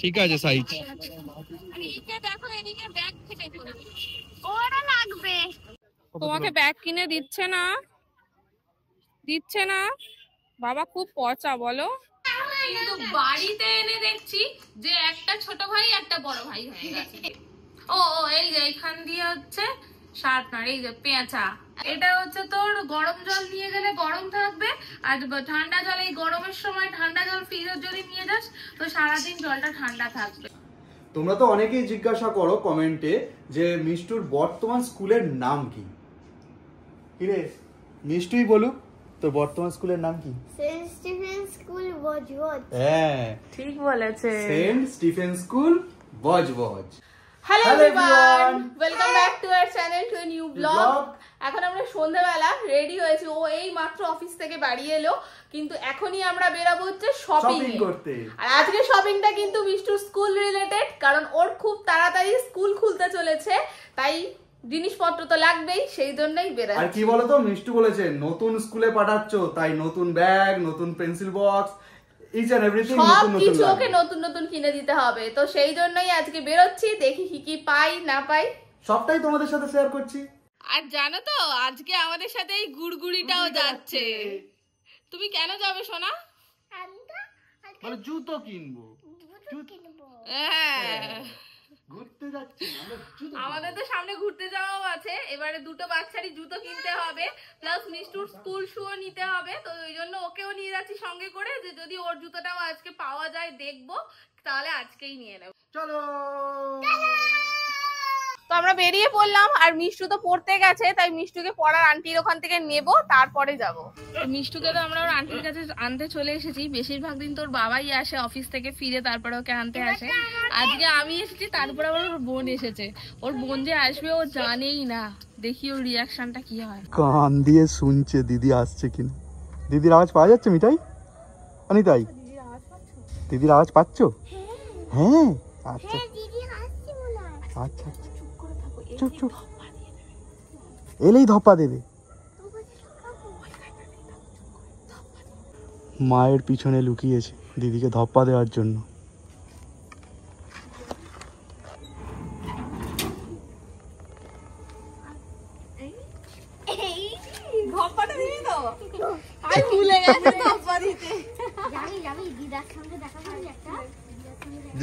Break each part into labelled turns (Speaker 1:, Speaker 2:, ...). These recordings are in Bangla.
Speaker 1: ঠিক আছে সাইজ।
Speaker 2: তোমাকে ব্যাগ কিনে দিচ্ছে না, দিচ্ছে না বাবা, খুব পচা বলো। কিন্তু বাড়িতে এনে দেখছি যে একটা ছোট ভাই একটা বড় ভাই হয়ে গেছে। ও এই যে এখান দিয়ে হচ্ছে শার্পনার, এই যে পেঁচা, এটা হচ্ছে তোর গরম জল নিয়ে গেলে গরম থাকবে, আর ঠান্ডা জল এই গরমের সময় ঠান্ডা জল ফ্রিজে যদি নিয়ে যাস তো সারাদিন জলটা ঠান্ডা থাকবে।
Speaker 3: তোমরা তো অনেকেই জিজ্ঞাসা করো কমেন্টে যে মিষ্টুর বর্তমান স্কুলের নাম কি। কিরে মিষ্টুই বলুক তোর বর্তমান স্কুলের নাম কি?
Speaker 4: Saint Stephen school Budge Budge.
Speaker 3: হ্যাঁ
Speaker 2: ঠিক বলেছে,
Speaker 3: Saint Stephen school Budge Budge.
Speaker 2: Hello everyone, welcome back to our channel, to a new blog. এখন আমরা সন্ধ্যাবেলা রেডি হয়েছি, ও এই মাত্র অফিস থেকে বাড়ি এলো, কিন্তু এখনই আমরা বেরাবো হচ্ছে শপিং
Speaker 3: করতে।
Speaker 2: আর আজকে শপিংটা কিন্তু মিষ্টুর স্কুল রিলেটেড, কারণ ওর খুব তাড়াতাড়ি স্কুল খুলতে চলেছে, তাই জিনিসপত্র তো লাগবেই, সেই জন্যই বেরাচ্ছি।
Speaker 3: আর কি বলতো, মিষ্টু বলেছে নতুন স্কুলে পাঠাচ্ছ, তাই নতুন ব্যাগ, নতুন pencil box, each and everything নতুন নতুন,
Speaker 2: কিছু ওকে নতুন নতুন কিনে দিতে হবে। তো সেই জন্যই আজকে বেরোচ্ছি, দেখি কি কি পাই না পাই,
Speaker 3: সবটাই তোমাদের সাথে শেয়ার করছি।
Speaker 2: আর জানো তো আজকে আমাদের সাথে এই গুড়গুড়িটাও যাচ্ছে। তুমি কেন যাবে সোনা?
Speaker 3: মানে জুতো কিনবো।
Speaker 2: হ্যাঁ,
Speaker 3: ঘুরতে যাচ্ছি
Speaker 2: আমাদের তো সামনে ঘুরতে যাওয়াও আছে, এবারে দুটো বাচ্চারই জুতো কিনতে হবে, প্লাস মিষ্টুর স্কুল শুও নিতে হবে। তো ওই জন্য ওকেও নিয়ে যাচ্ছি সঙ্গে করে, যে যদি ওর জুতোটাও আজকে পাওয়া যায় দেখবো, তাহলে আজকেই নিয়ে নেব।
Speaker 3: চলো।
Speaker 2: তো আমরা বেরিয়ে পড়লাম, আর মিষ্টু তো পড়তে গেছে, তাই মিষ্টুকে পড়ার আন্টির ওখান থেকে নেব, তারপরে যাব। মিষ্টুকে তো আমরা ওর আন্টির কাছে আনতে চলে এসেছি। বেশিরভাগ দিন তোর বাবাই আসে অফিস থেকে ফিরে, তারপরে ওকে আনতে আসে। আজকে আমি এসেছি, তারপরে আবার ওর বোন এসেছে। ওর বোন যে আসবে ও জানেই না, দেখি ওর রিয়াকশনটা কি হয়।
Speaker 3: কান দিয়ে শুনছে দিদি আসছে কিনা। দিদির আওয়াজ পাওয়া যাচ্ছে মিঠাই? অনিতাই দিদির আওয়াজ পাচ্ছ? হ্যাঁ আচ্ছা আচ্ছা আচ্ছা, চুপ চুপ, এলেই ধপ্পা দেবে। মায়ের পিছনে লুকিয়েছে দিদিকে ধপ্পা দেওয়ার জন্য।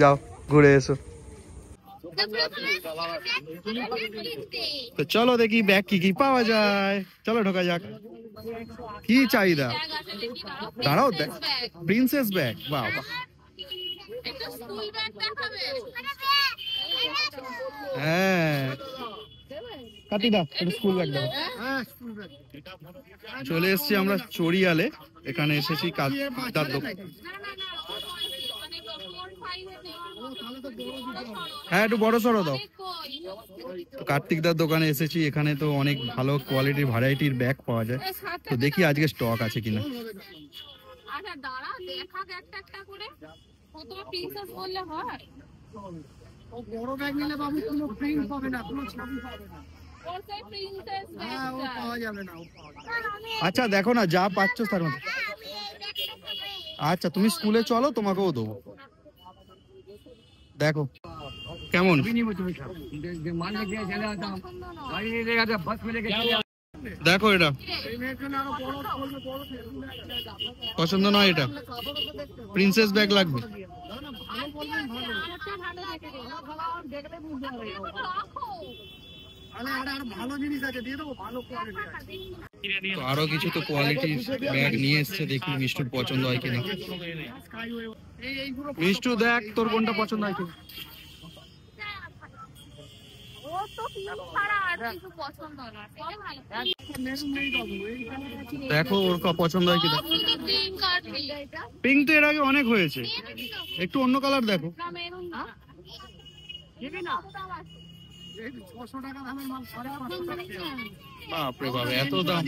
Speaker 3: যাও ঘুরে এসো। তো চলো দেখি ব্যাগ কি কি পাওয়া যায়, চলো ঢোকা যাক। কি চাহিদা? দাঁড়াও, প্রিন্সেস ব্যাগ, বাহ বাহ। হ্যাঁ কাটিদা, এটা স্কুল ব্যাগ দাও। চলে এসেছি আমরা চড়িয়ালে, এখানে এসেছি কার্তিকদার দোকান। হ্যাঁ একটু বড় সড়ো দাও। কার্তিকদার দোকানে এসেছি, এখানে তো অনেক ভালো কোয়ালিটির ভ্যারাইটির ব্যাগ পাওয়া যায়। তো দেখি আজকে স্টক আছে কিনা।
Speaker 5: বড় ব্যাগ নিলে বাবু কোনো প্রিন্ট পাবে না, কোনো ছাবি পাবে না। হ্যাঁ ও পাওয়া যাবে না।
Speaker 3: আচ্ছা দেখো না যা পাচ্ছ তার মধ্যে। আচ্ছা তুমি স্কুলে চলো, তোমাকেও দেবো। দেখো কেমন, দেখো এটা পছন্দ নয়? এটা প্রিন্সেস ব্যাগ লাগবে। আরো কিছু তো কোয়ালিটির ব্যাগ নিয়ে এসছে, দেখি মিষ্টুর পছন্দ হয় কিনা। মিষ্টু দেখ তোর কোনটা পছন্দ হয় কিনা। দেখো ওর পছন্দ হয় কিনা। পিঙ্ক তো এর আগে অনেক হয়েছে, একটু অন্য কালার দেখো। বাপরে বাবা এত দাম।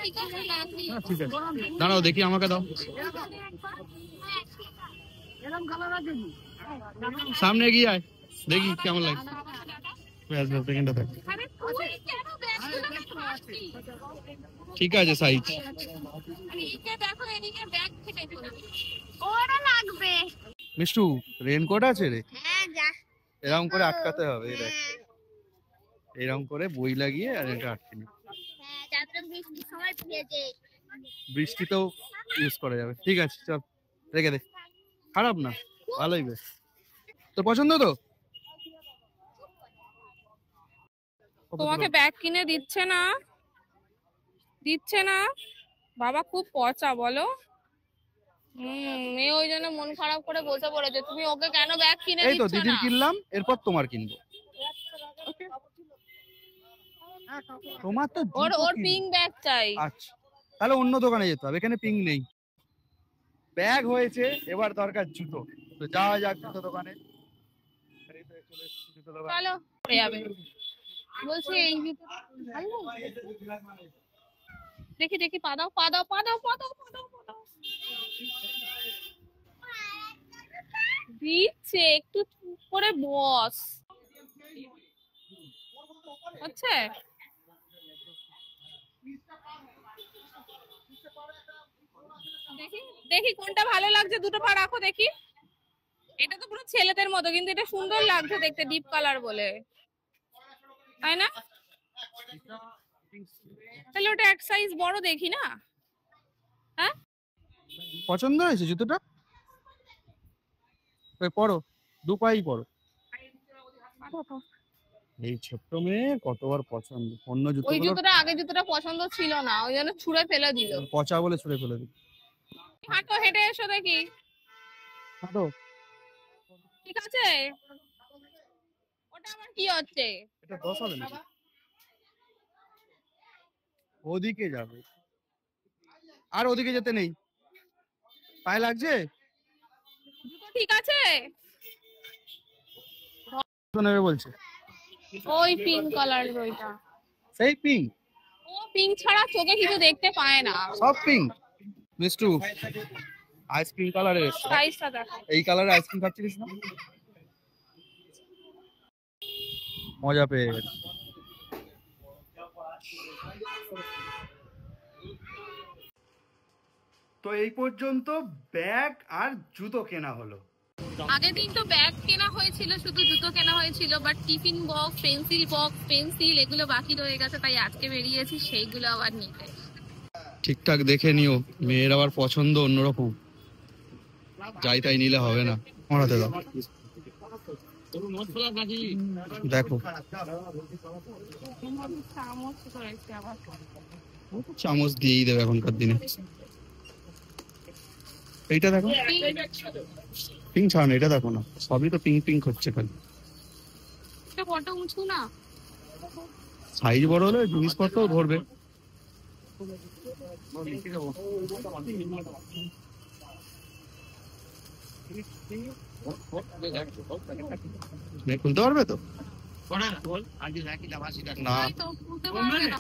Speaker 3: ঠিক আছে দাঁড়াও দেখি, আমাকে দাও। সামনে এগিয়ে আয়, দেখি কেমন লাগে। ঠিক আছে সাইজ। মিষ্টু রেনকোট আছে রে?
Speaker 4: হ্যাঁ যা।
Speaker 3: এরকম করে আটকাতে হবে, এই দেখ এরকম করে বই লাগিয়ে আর এটা আটকে নি।
Speaker 4: হ্যাঁ তারপরে বৃষ্টির সময় ভিজে।
Speaker 3: বৃষ্টিতেও ইউজ করা যাবে। ঠিক আছে চল রেখে দে, খারাপ না, ভালোই বেশ। তোর পছন্দ তো?
Speaker 2: তোমাকে ব্যাগ কিনে দিচ্ছে না? দিচ্ছে না? বাবা খুব পচা বলো। মেয়ে ওই জন্য মন খারাপ করে বসে পড়েছে, তুমি ওকে কেন ব্যাগ কিনে
Speaker 3: এই তো
Speaker 2: দিচ্ছ
Speaker 3: দিদির
Speaker 2: না?
Speaker 3: কিনলাম, এরপর তোমার কিনবো। তোমার তো
Speaker 2: ওর
Speaker 3: জুতো
Speaker 2: ওর
Speaker 3: কিনবো।
Speaker 2: পিঙ্ক ব্যাগ চাই।
Speaker 3: আচ্ছা তাহলে অন্য দোকানে যেতে হবে, এখানে পিঙ্ক নেই। ব্যাগ হয়েছে, এবার দরকার জুতো। তো যাওয়া যাক জুতো দোকানে। এই তো চলে এসেছি জুতো দোকানে।
Speaker 2: চলো পড়ে যাবে। বলছি এই জুতো ভালো? দেখি দেখি পা দাও পা দাও পা দাও পা দাও পা দাও পা দাও। দিচ্ছে, একটু চুপ করে বস। হচ্ছে দেখি দেখি কোনটা ভালো লাগছে, দুটো পা রাখো দেখি। এটা তো পুরো ছেলেদের মতো, কিন্তু এটা সুন্দর লাগছে দেখতে, ডিপ কালার বলে, তাই না? তাহলে ওটা এক সাইজ বড় দেখি না? হ্যাঁ
Speaker 3: পছন্দ হয়েছে জুতোটা? ওই পরো, দু পাই পরো। এই ছোট্ট মেয়ে কতবার পছন্দ, অন্য
Speaker 2: ওই
Speaker 3: জুতোগুলো
Speaker 2: জুতোটা আগে জুতোটা পছন্দ ছিল না, ওই জন্য ছুঁড়ে ফেলে দিল।
Speaker 3: পচা বলে ছুঁড়ে ফেলে দিই।
Speaker 2: হাঁটো, হেঁটে এসো দেখি।
Speaker 3: হাঁটো।
Speaker 2: ঠিক আছে, ওটা আমার কি হচ্ছে?
Speaker 3: এটা 10 হবে নাকি? ওদিকে যাবে, আর ওদিকে যেতে নেই। পায়ে লাগছে?
Speaker 2: জুতো ঠিক আছে?
Speaker 3: তো নেবে বলছে।
Speaker 2: ওই পিঙ্ক কালার ওইটা।
Speaker 3: সেই পিঙ্ক?
Speaker 2: ও পিঙ্ক ছাড়া চোখে কিছু দেখতে পায় না।
Speaker 3: সব পিঙ্ক। মিষ্টু আইসক্রিম কালারের
Speaker 2: সাইজটা দেখো।
Speaker 3: এই কালারে আইসক্রিম খাচ্ছিস না? মজা পেয়ে গেছে। তো এই পর্যন্ত ব্যাগ আর জুতো কেনা হলো।
Speaker 2: আগের দিন তো ব্যাগ কেনা হয়েছিল, শুধু জুতো কেনা হয়েছিল, বাট টিফিন বক্স, পেন্সিল এগুলো বাকি রয়ে গেছে, তাই আজকে বেরিয়েছি সেইগুলো আবার নিতে।
Speaker 3: ঠিকঠাক দেখে নিও, মেয়ের আবার পছন্দ অন্যরকম, যাই তাই নিলে হবে না। মরাতে দাও, দেখো চামচ দিয়েই দেবে এখনকার দিনে। এইটা দেখো, পিঙ্ক ছাড়া না, এটা দেখো না, সবই তো পিঙ্ক পিঙ্ক হচ্ছে খালি।
Speaker 2: এটা বড় উঁচু না?
Speaker 3: সাইজ বড় হলে জিনিসপত্র ধরবে। খুলতে পারবে তো? না
Speaker 2: এই তো খুলতে পারবে না।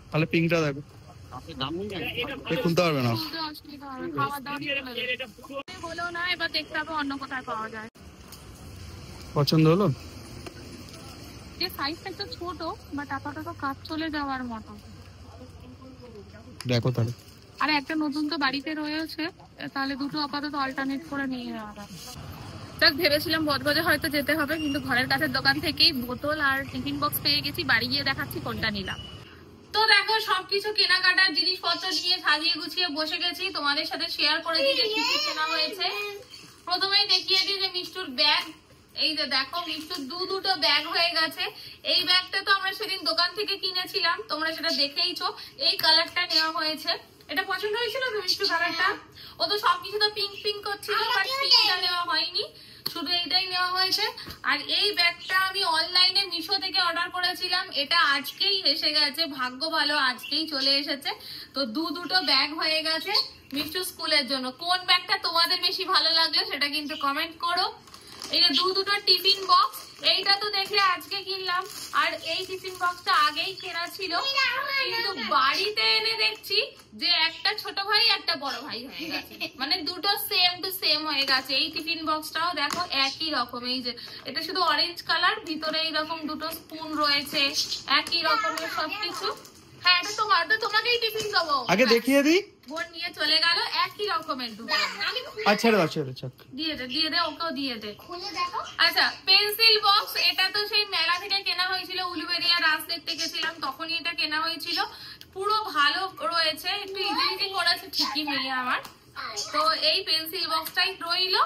Speaker 3: তাহলে পিঙ্কটা দেখো, খুলতে পারবে না।
Speaker 2: খুলতে অসুবিধা হবে, খাবার দাবার খুলে দেবে। হলো না, এবার দেখতে হবে অন্য কোথায় পাওয়া যায়।
Speaker 3: পছন্দ হলো?
Speaker 2: যে সাইজটা একটু ছোট, বাট আপাতত কাজ চলে যাওয়ার মতো।
Speaker 3: দেখো তাহলে।
Speaker 2: আর একটা নতুন তো বাড়িতে রয়েছে, তাহলে দুটো আপাতত অল্টারনেট করে নিয়ে যাওয়া যাবে। যাক, ভেবেছিলাম বজবজে হয়তো যেতে হবে, কিন্তু ঘরের কাছের দোকান থেকেই বোতল আর টিফিন বক্স পেয়ে গেছি। বাড়ি গিয়ে দেখাচ্ছি কোনটা নিলাম। তো দেখো, সবকিছু কেনাকাটার জিনিসপত্র নিয়ে সাজিয়ে গুছিয়ে বসে গেছি, তোমাদের সাথে শেয়ার করে দিই যে কি কি কেনা হয়েছে। প্রথমেই দেখিয়ে দিই যে মিষ্টুর ব্যাগ। এই যে দেখো, মিষ্টুর দুটো ব্যাগ হয়ে গেছে। এই ব্যাগটা তো আমরা সেদিন দোকান থেকে কিনেছিলাম, তোমরা সেটা দেখেইছো। এই কালারটা নেওয়া হয়েছে। এটা পছন্দ হয়েছিল তো মিষ্টু কালারটা? ও তো সবকিছু তো পিঙ্ক পিঙ্ক করছিল, বাট পিঙ্কটা নেওয়া হয়নি, শুধু এইটাই নেওয়া হয়েছে। আর এই ব্যাগটা আমি অনলাইনে মিশো থেকে অর্ডার করেছিলাম, এটা আজকেই এসে গেছে, ভাগ্য ভালো আজকেই চলে এসেছে। তো দুটো ব্যাগ হয়ে গেছে মিষ্টু স্কুলের জন্য। কোন ব্যাগটা তোমাদের বেশি ভালো লাগলো সেটা কিন্তু কমেন্ট করো। এই যে দুটো টিফিন বক্স, এইটা তো দেখলে আজকে কিনলাম, আর এই টিফিন বক্সটা আগেই কেনা ছিল, কিন্তু বাড়িতে এনে দেখছি যে একটা ছোট ভাই একটা বড় ভাই হয়ে গেছে, মানে দুটো সেম টু সেম হয়ে গেছে। এই টিফিন বক্সটাও দেখো একই রকম, এই যে এটা শুধু অরেঞ্জ কালার, ভিতরে এইরকম দুটো স্পুন রয়েছে, একই রকমের সবকিছু। হ্যাঁ এটা তোমার, তো তোমাকেই টিফিন দেবো।
Speaker 3: আগে দেখিয়ে দিই।
Speaker 2: বোন নিয়ে চলে গেল, একই রকমের দুটো।
Speaker 3: আচ্ছা রে বাচ্চা চাক
Speaker 2: দিয়ে দে, ওকেও দিয়ে দে।
Speaker 4: খুলে দেখো।
Speaker 2: আচ্ছা পেন্সিল বক্স, এটা তো সেই মেলা থেকে কেনা হয়েছিল, উলুবেরিয়া রাস দেখতে গেছিলাম তখনই এটা কেনা হয়েছিল। পুরো ভালো রয়েছে, একটু ইজি করেছে ঠিকই মেয়ে আমার। তো এই পেন্সিল বক্সটাই রইলো,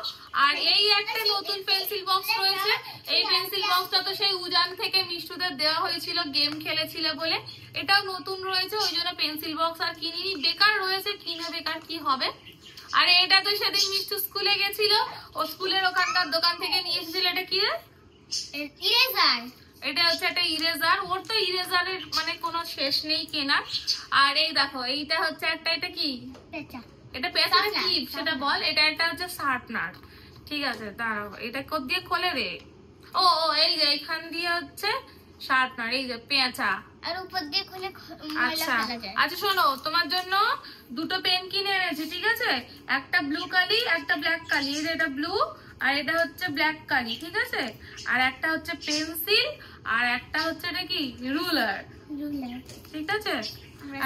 Speaker 2: আর এই একটা নতুন পেন্সিল বক্স রয়েছে। এই পেন্সিল বক্সটা তো সেই উজান থেকে মিষ্টুদের দেওয়া হয়েছিল, গেম খেলেছিল বলে, এটাও নতুন রয়েছে, ওই জন্য পেন্সিল বক্স আর কিনিনি, বেকার রয়েছে, কিনে বেকার কি হবে। আর এটা তো সেদিন মিষ্টু স্কুলে গেছিল, ও স্কুলের ওখানকার দোকান থেকে নিয়ে এসেছিল। এটা কি রে?
Speaker 4: ইরেজার।
Speaker 2: এটা হচ্ছে একটা ইরেজার, ওর তো ইরেজারের মানে কোনো শেষ নেই কেনার। আর এই দেখো এইটা হচ্ছে একটা, এটা কি,
Speaker 4: পেঁচা।
Speaker 2: এটা পেছনে কি সেটা বল। এটা একটা হচ্ছে শার্পনার, ঠিক আছে দাঁড়াও, এটা কোথ দিয়ে খোলে রে? ও এই যে এইখান দিয়ে হচ্ছে শার্পনার, এই যে পেঁচা।
Speaker 4: আর উপর দিয়ে খুলে ময়লা
Speaker 2: আচ্ছা
Speaker 4: ফেলা যায়।
Speaker 2: আচ্ছা শোনো, তোমার জন্য দুটো পেন কিনে এনেছি, ঠিক আছে? একটা ব্লু কালি, একটা ব্ল্যাক কালি। এই যে এটা ব্লু আর এটা হচ্ছে ব্ল্যাক কালি, ঠিক আছে? আর একটা হচ্ছে পেন্সিল, আর একটা হচ্ছে এটা কি রুলার,
Speaker 4: রুলার।
Speaker 2: ঠিক আছে?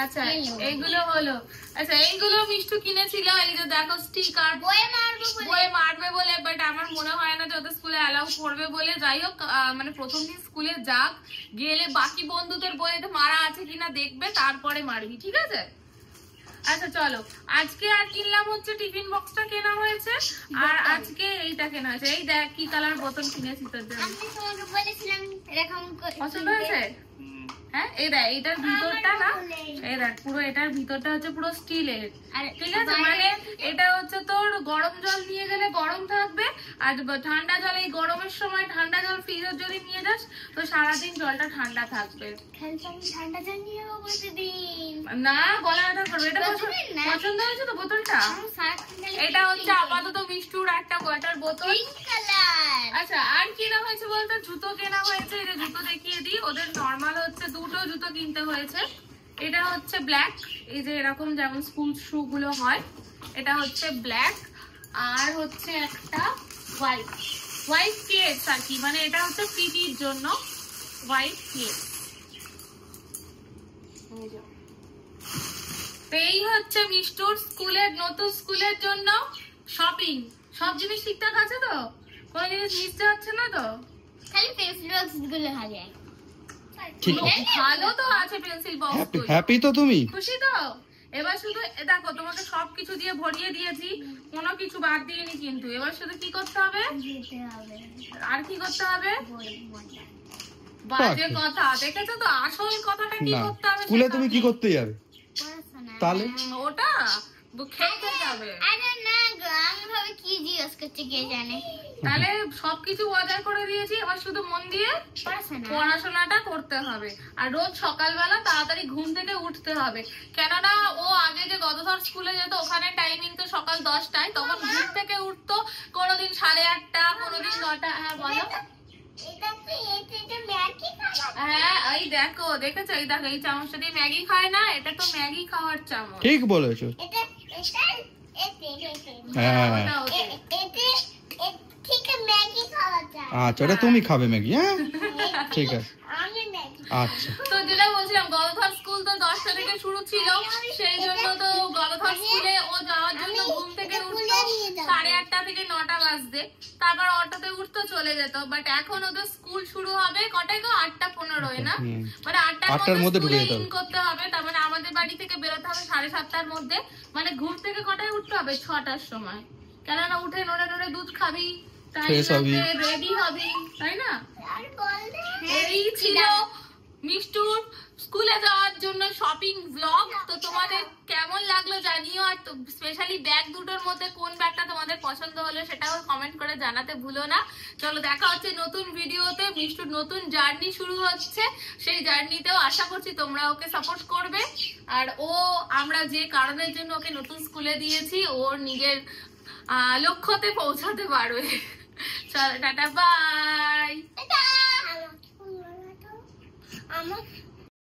Speaker 2: আচ্ছা এইগুলো হলো। আচ্ছা এইগুলো মিষ্টু কিনেছিল, এই যে দেখো স্টিকার,
Speaker 4: বয়ে মারবো বলে।
Speaker 2: বয়ে মারবে বলে, বাট আমার মনে হয় না যে ওদের স্কুলে অ্যালাউ করবে বলে। যাই হোক মানে প্রথম দিন স্কুলে যাক, গেলে বাকি বন্ধুদের বইতে মারা আছে কিনা দেখবে, তারপরে মারবি, ঠিক আছে? আচ্ছা চলো, আজকে আর কিনলাম হচ্ছে টিফিন বক্সটা কেনা হয়েছে, আর আজকে এইটা কেনা হয়েছে। এই দেখ কি কালার বোতল কিনেছি তোর জন্য,
Speaker 4: আমি তোমাকে বলেছিলাম এরকম
Speaker 2: পছন্দ হয়েছে? হ্যাঁ এই দেখ, এইটার ভিতরটা না, এই দেখ পুরো এটার ভিতরটা হচ্ছে পুরো স্টিলের, ঠিক আছে? মানে এটা হচ্ছে তোর গরম জল নিয়ে গেলে গরম থাকবে, আর ঠান্ডা জল, এই গরমের সময় ঠান্ডা জল ফ্রিজে যদি নিয়ে যাস তো সারাদিন জলটা ঠান্ডা থাকবে।
Speaker 4: ঠান্ডা জল নিয়ে যাবো প্রতিদিন।
Speaker 2: না গলা ব্যথা করবে। এটা
Speaker 4: প্রতিদিন না।
Speaker 2: পছন্দ হয়েছে তো বোতলটা? এটা হচ্ছে আপাতত মিষ্টুর একটা ওয়াটার বোতল।
Speaker 4: Pink colour.
Speaker 2: আচ্ছা আর কেনা হয়েছে বলতে জুতো কেনা হয়েছে, এই যে জুতো দেখিয়ে দিই। ওদের নরমাল হচ্ছে দুটো জুতো কিনতে হয়েছে। এটা হচ্ছে ব্ল্যাক, এই যে এরকম যেমন স্কুল শু গুলো হয়, এটা হচ্ছে ব্ল্যাক, আর হচ্ছে একটা হোয়াইট, হোয়াইট কেটস আর কি, মানে এটা হচ্ছে পিটির জন্য হোয়াইট কেটস। এই হচ্ছে মিষ্টুর স্কুলের, নতুন স্কুলের জন্য শপিং। সব জিনিস ঠিকঠাক আছে তো? কোনো জিনিস মিস যাচ্ছে না তো?
Speaker 4: খালি পেন্সিল বক্স গুলো হারিয়ে।
Speaker 3: ঠিক
Speaker 2: ভালো তো আছে পেন্সিল বক্স।
Speaker 3: হ্যাপি তো তুমি?
Speaker 2: খুশি তো? এবার শুধু দেখো তোমাকে সবকিছু দিয়ে ভরিয়ে দিয়েছি, কোনো কিছু বাদ দিইনি, কিন্তু এবার শুধু কি করতে হবে,
Speaker 4: যেতে হবে।
Speaker 2: আর কি করতে হবে?
Speaker 4: বই মজা।
Speaker 2: বাজে কথা, দেখেছো তো? আসল কথাটা কি
Speaker 3: না
Speaker 2: করতে হবে?
Speaker 3: স্কুলে তুমি কি করতে যাবে
Speaker 4: পড়াশোনা।
Speaker 3: তাহলে?
Speaker 2: ওটা খেলতে যাবে।
Speaker 4: আরে না গো, আমি ভাবে কি জিজ্ঞেস করছে কে জানে।
Speaker 2: তাহলে সবকিছু বাজার করে দিয়েছি, এবার শুধু মন দিয়ে
Speaker 4: পড়াশোনা।
Speaker 2: পড়াশোনাটা করতে হবে। আর রোজ সকালবেলা তাড়াতাড়ি ঘুম থেকে উঠতে হবে, কেননা ও আগে যে গতধর স্কুলে যেত ওখানে টাইমিং তো সকাল 10টায়, তখন ঘুম থেকে উঠতো কোনোদিন 8:30, কোনোদিন 9টা। হ্যাঁ বলো।
Speaker 4: এটা তো ম্যাগি খাওয়া।
Speaker 2: হ্যাঁ এই দেখো, দেখেছো? এই দেখো এই চামচটা দিয়ে ম্যাগি খায় না, এটা তো ম্যাগি খাওয়ার চামচ।
Speaker 3: ঠিক বলেছো।
Speaker 4: এটা এতে
Speaker 3: হ্যাঁ
Speaker 2: ওটা ওতে।
Speaker 4: এতে ঠিক ম্যাগি খাওয়া যায়।
Speaker 3: আচ্ছা ওটা তুমি খাবে ম্যাগি? হ্যাঁ ঠিক আছে
Speaker 4: আমি ম্যাগি।
Speaker 3: আচ্ছা
Speaker 2: তো যেটা বলছিলাম, গলধর স্কুল তো 10টা থেকে শুরু ছিল, সেই জন্য তো গলধর স্কুলে ও যাওয়ার জন্য ঘুম থেকে উঠতো 8:30 থেকে 9টা বাজতে, তারপর অটোতে উঠতো চলে যেত। বাট এখন ওদের স্কুল শুরু হবে কটায় গো? 8:15 না, মানে 8টার মধ্যে
Speaker 3: ঢুকে যেতে
Speaker 2: ইন করতে হবে। তার মানে আমাদের বাড়ি থেকে বেরোতে হবে 7:30টার মধ্যে। মানে ঘুম থেকে কটায় উঠতে হবে? 6টার সময়, কেননা উঠে নড়ে নড়ে দুধ খাবি, রেডি হবি, তাই না?
Speaker 4: আর বল দে।
Speaker 2: এই ছিল মিষ্টুর স্কুলে যাওয়ার জন্য শপিং ব্লগ। তো তোমাদের কেমন লাগলো জানিও, আর স্পেশালি ব্যাগ দুটোর মধ্যে কোন ব্যাগটা তোমাদের পছন্দ হলো সেটাও কমেন্ট করে জানাতে ভুলো না। চলো দেখা হচ্ছে নতুন ভিডিওতে। মিষ্টুর নতুন জার্নি শুরু হচ্ছে, সেই জার্নিতেও আশা করছি তোমরা ওকে সাপোর্ট করবে। আর ও আমরা যে কারণের জন্য ওকে নতুন স্কুলে দিয়েছি, ওর নিজের লক্ষ্যতে পৌঁছাতে পারবে। চলো টাটা বাই।
Speaker 4: আমার